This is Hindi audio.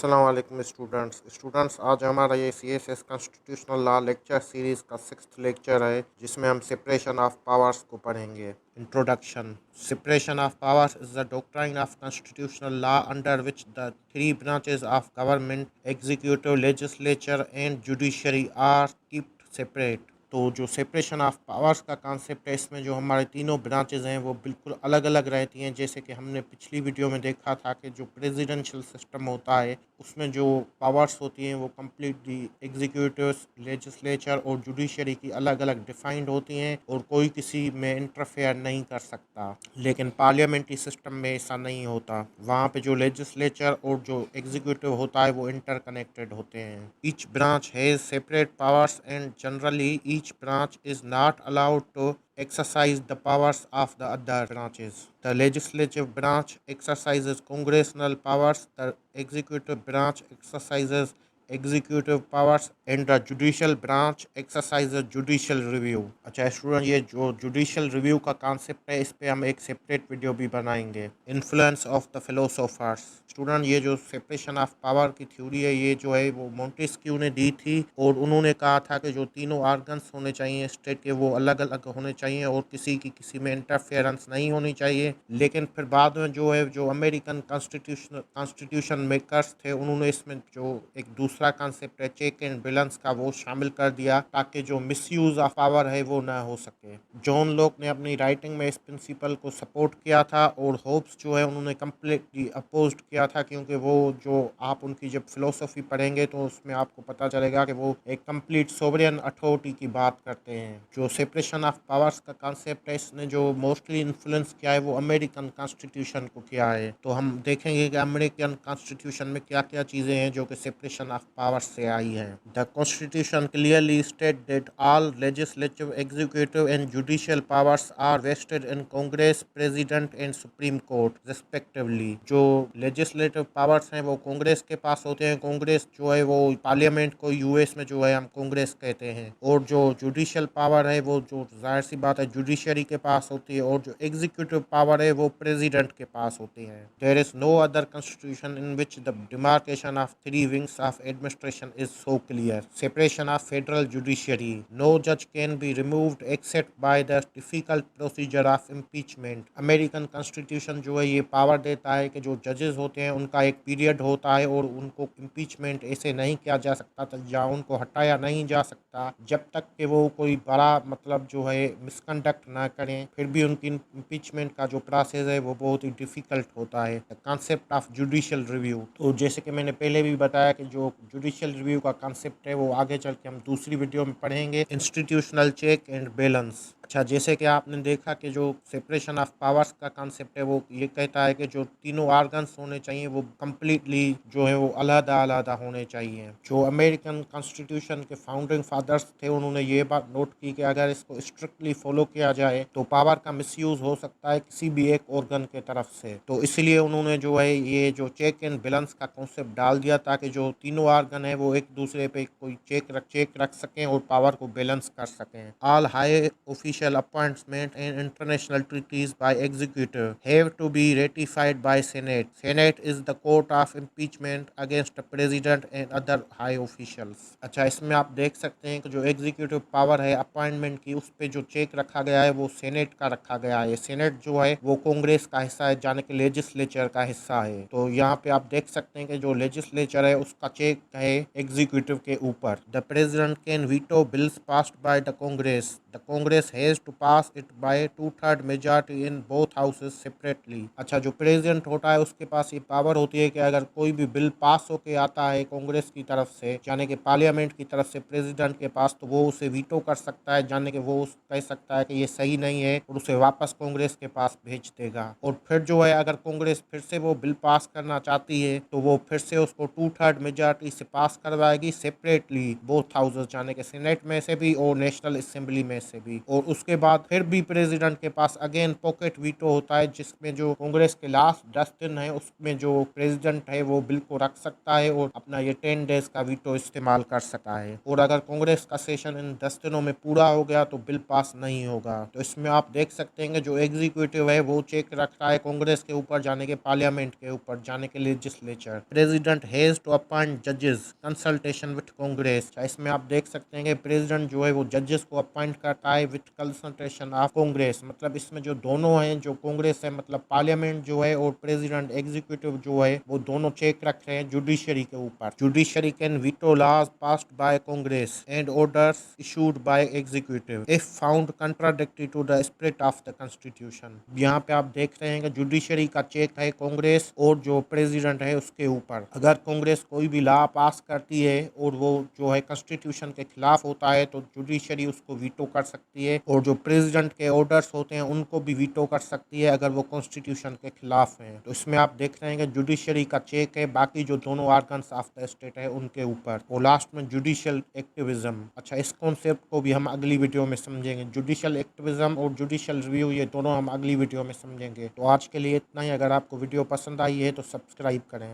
अस्सलाम वालेकुम स्टूडेंट्स आज हमारा ये CSS constitutional law lecture series का 6th लेक्चर है जिसमें हम सेपरेशन ऑफ पावर्स को पढ़ेंगे। Introduction. Separation of powers is the doctrine of constitutional law under which the three branches of government executive legislature and judiciary are kept separate. तो जो सेपरेशन ऑफ पावर्स का कॉन्सेप्ट है, इसमें जो हमारे तीनों ब्रांचेज हैं वो बिल्कुल अलग अलग रहती हैं। जैसे कि हमने पिछली वीडियो में देखा था कि जो प्रेसिडेंशियल सिस्टम होता है उसमें जो पावर्स होती हैं वो कम्प्लीटली एग्जीक्यूटिव, लेजिस्लेचर और जुडिशरी की अलग अलग डिफाइंड होती हैं और कोई किसी में इंटरफेयर नहीं कर सकता। लेकिन पार्लियामेंट्री सिस्टम में ऐसा नहीं होता। वहाँ पे जो लेजिस्लेचर और जो एग्जीक्यूटिव होता है वो इंटरकनेक्टेड होते हैं। Each branch has separate powers and generally each branch is not allowed to exercise the powers of the other branches. The legislative branch exercises congressional powers, the executive branch exercises executive powers and the judicial branch exercises judicial review। अच्छा स्टूडेंट, ये जो जुडिशियल रिव्यू का कॉन्सेप्ट है इस पे हम एक सेपरेट वीडियो भी बनाएंगे। Influence of the philosophers. Student, ये जो सेपरेशन ऑफ पावर की थ्योरी है ये जो है वो मोंटेस्क्यू ने दी थी और उन्होंने कहा था कि जो तीनों ऑर्गन्स होने चाहिए स्टेट के वो अलग अलग होने चाहिए और किसी में इंटरफेरेंस नहीं होनी चाहिए। लेकिन फिर बाद में जो है जो अमेरिकन कॉन्स्टिट्यूशन मेकर्स थे उन्होंने इसमें जो एक दूसरा कॉन्सेप्ट है चेक एंड बैलेंस का वो शामिल कर दिया ताकि जो मिसयूज ऑफ पावर है वो ना हो सके। जॉन लॉक ने अपनी राइटिंग में इस प्रिंसिपल को सपोर्ट किया था और होप्स जो है उन्होंने कम्प्लीटली अपोज किया था, क्योंकि वो जो आप उनकी जब फिलोसफी पढ़ेंगे तो उसमें आपको पता चलेगा कि वो एक कंप्लीट सोवरेन अथॉरिटी की बात करते हैं। जो सेपरेशन ऑफ पावर्स का कॉन्सेप्ट है इसने जो मोस्टली इन्फ्लुएंस किया है वो अमेरिकन कॉन्स्टिट्यूशन को किया है। तो हम देखेंगे कि अमेरिकन कॉन्स्टिट्यूशन में क्या क्या चीज़ें हैं जो कि सेपरेशन ऑफ पावर्स से आई हैं। The constitution clearly state that all legislative, executive and judicial powers are vested in Congress, president and supreme court respectively. जो लेजिस्लेटिव पावर्स हैं वो कांग्रेस के पास होते हैं। कांग्रेस जो है वो पार्लियामेंट को यूएस में जो है हम कांग्रेस कहते हैं। और जो जुडिशियल पावर है वो जो जाहिर सी बात है जुडिशरी के पास होती है और जो एग्जीक्यूटिव पावर है वो प्रेसिडेंट के पास होती है। There is no other constitution in which the demarcation of three wings of administration is so clear. Separation of federal judiciary. No जज can be removed except by the difficult procedure of impeachment. American constitution जो है ये पावर देता है कि जो जजेस होते हैं उनका एक पीरियड होता है और उनको इम्पीचमेंट ऐसे नहीं किया जा सकता या उनको हटाया नहीं जा सकता जब तक कि वो कोई बड़ा मतलब जो है मिसकंडक्ट ना करें। फिर भी उनकी इम्पीचमेंट का जो प्रोसेस है वो बहुत ही डिफिकल्ट होता है। Concept of judicial review. तो जैसे कि मैंने पहले भी बताया कि जो जुडिशियल रिव्यू का कॉन्सेप्ट है वो आगे चल के हम दूसरी वीडियो में पढ़ेंगे। Institutional check and balance. अच्छा, जैसे कि आपने देखा कि जो सेपरेशन ऑफ पावर्स का कॉन्सेप्ट है वो ये कहता है कि जो तीनों ऑर्गन्स होने चाहिए वो कम्प्लीटली जो है वो अलग अलग होने चाहिए। जो अमेरिकन कॉन्स्टिट्यूशन के फाउंडिंग फादर्स थे उन्होंने ये बात नोट की कि अगर इसको स्ट्रिक्टली फॉलो किया जाए तो पावर का मिसयूज हो सकता है किसी भी एक ऑर्गन के तरफ से। तो इसलिए उन्होंने जो है ये जो चेक एंड बैलेंस का कॉन्सेप्ट डाल दिया ताकि जो तीनों ऑर्गन है वो एक दूसरे पे कोई चेक रख सकें और पावर को बैलेंस कर सकें। All high official appointment and international treaties by executive have to be ratified by Senate. Senate is the court of impeachment against the president and other high officials। अच्छा, इसमें आप देख सकते हैं कि जो एग्जीक्यूटिव पावर है अपॉइंटमेंट की उस पे जो चेक रखा गया है वो सेनेट का रखा गया है। सेनेट जो है वो कांग्रेस का हिस्सा है, जाने के लेजिस्लेचर का हिस्सा है। तो यहाँ पे आप देख सकते हैं कि जो लेजिस्लेचर है उसका चेक है एग्जीक्यूटिव के ऊपर। The president can veto bills passed by the Congress. The Congress has to pass it by 2/3 majority in both houses separately। अच्छा, जो प्रेसिडेंट होता है उसके पास ये पावर होती है कि अगर कोई भी बिल पास होके आता है कांग्रेस की तरफ से यानी कि पार्लियामेंट की तरफ से प्रेसिडेंट के पास, तो वो उसे वीटो कर सकता है, यानी कि वो कह सकता है कि ये सही नहीं है और उसे वापस कांग्रेस के पास भेज देगा। और फिर जो है अगर कांग्रेस फिर से वो बिल पास करना चाहती है तो वो फिर से उसको 2/3 मेजॉरिटी से पास करवाएगी सेपरेटली बोथ हाउसेज, यानी कि सीनेट में से भी और नेशनल असेंबली में से भी। और उसके बाद फिर भी प्रेसिडेंट के पास अगेन पॉकेट वीटो होता है, जिसमें जो कांग्रेस के लास्ट 10 दिन है उसमें जो प्रेसिडेंट है वो बिल को रख सकता है और अपना ये 10 डेज का वीटो इस्तेमाल कर सकता है। और अगर कांग्रेस का सेशन इन 10 दिनों में पूरा हो गया तो बिल पास नहीं होगा। तो इसमें आप देख सकते हैं जो एग्जीक्यूटिव है वो चेक रखता है कांग्रेस के ऊपर जाने के, पार्लियामेंट के ऊपर जाने के legislature. President has to appoint जजेस कंसल्टेशन विथ कांग्रेस। इसमें आप देख सकते हैं कि प्रेसिडेंट जो है वो जजेस को अपॉइंट करता है विथ कंसल्टेशन ऑफ कांग्रेस। मतलब इसमें जो दोनों हैं, जो कांग्रेस है मतलब पार्लियामेंट जो है और प्रेसिडेंट एग्जीक्यूटिव जो है वो दोनों चेक रख रहे हैं जुडिशरी के ऊपर। Judiciary can veto laws passed by Congress and orders issued by executive if found contradictory to the spirit of the constitution. यहाँ पे आप देख रहे हैं कि जुडिशरी का चेक है कांग्रेस और जो प्रेसिडेंट है उसके ऊपर। अगर कांग्रेस कोई भी लॉ पास करती है और वो जो है कॉन्स्टिट्यूशन के खिलाफ होता है तो जुडिशरी उसको वीटो कर सकती है, और जो प्रेसिडेंट के ऑर्डर्स होते हैं उनको भी वीटो कर सकती है अगर वो कॉन्स्टिट्यूशन के खिलाफ हैं। तो इसमें आप देख रहे हैं कि जुडिशरी का चेक है बाकी जो दोनों आर्गन्स ऑफ द स्टेट है उनके ऊपर। और लास्ट में जुडिशियल एक्टिविज्म। अच्छा, इस कॉन्सेप्ट को भी हम अगली वीडियो में समझेंगे। जुडिशियल एक्टिविज्म और जुडिशियल रिव्यू ये दोनों हम अगली वीडियो में समझेंगे। तो आज के लिए इतना ही। अगर आपको वीडियो पसंद आई है तो सब्सक्राइब करें।